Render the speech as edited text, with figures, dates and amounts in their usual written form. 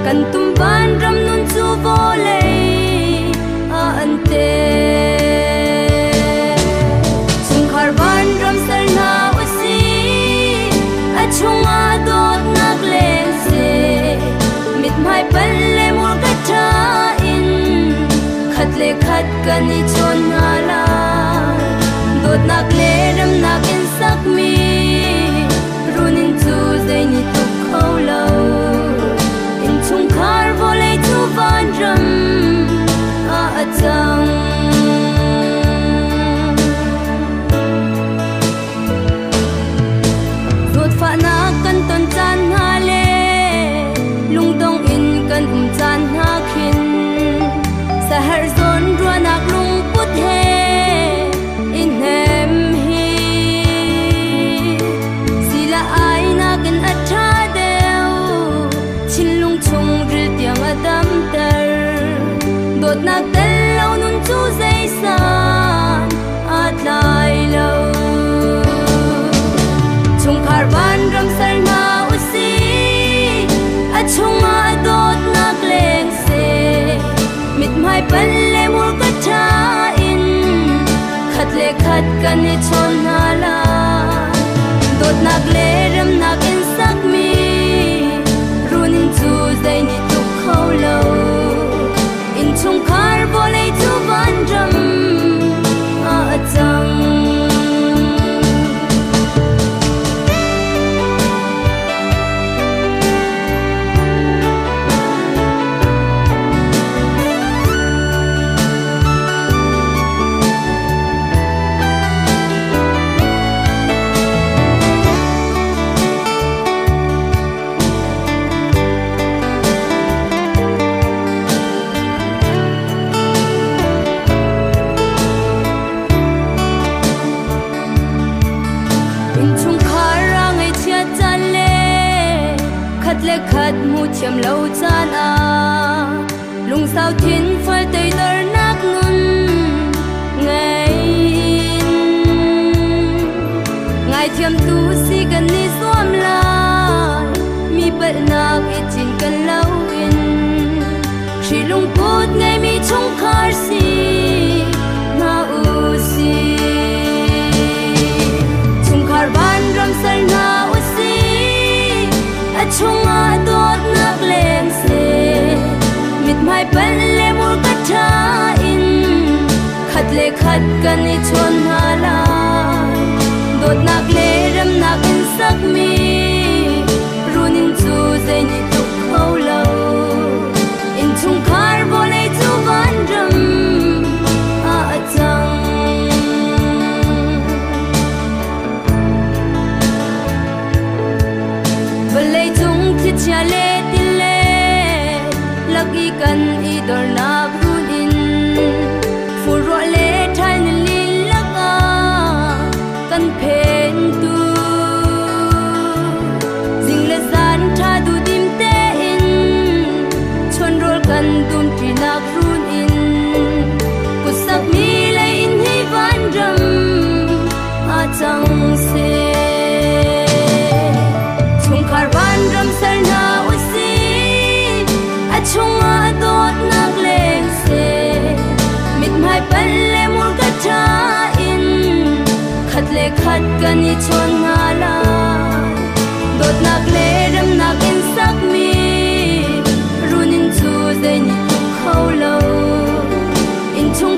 Kan tumban ram nun chu vole a ante chung khar ban ram sar na usi a chunga dot nak leng se mit mai pal le mur ka tha in khat le khat kan ni chon hala dot nak le ram nak in sak mi runin chu zai ni tu kholo chung khar vole tu van ram a atang dot fa na kan ton chan ha le lung dong in kan chan ha khin sahar zon ro nak lung put he in hem hi sila ai na kan atha chung ril tiang adam ter dot nak tel lâu nun chu dây san at lai lâu chung khar ban ram sar na usi a chung a dot nak leng se mit mai pal le mur ka tha in khat le khat kan ni chon hala dot nak le ram nak in sak mi chu dai ni tu kholo in chung khar vole tu van ram a chang le khat mu thiam lo chan a lung sao thiên phơi tây dar nak nun ngai thiam tu si kan ni som la mi pat nak i chin kan lo in shi lung put ngai mi chung khar si na u si chung khar ban ram sar na u si a chung a dot nak leng se mit mai pal le mur ka tha in khat le khat kan ni chon hala dot nak le ram nak in sak mi runin chu zai ni tu kholo in chung khar vole tu van ram a chang vale chung thi cha le tin le lagi kan i dor nak runin fu ro le thai ni lin laka kan phen tu jing le san tha du dim te in chon rol kan tum tri nak run in ku sak mi le in hi van ram a chang se chung khar van ram sar na usi a chung a dot nak leng se mit mai pal le mur ka tha in khat le khat kan ni chon hala dot nak le ram nak in sak mi runin chu zai ni tu kholo in chung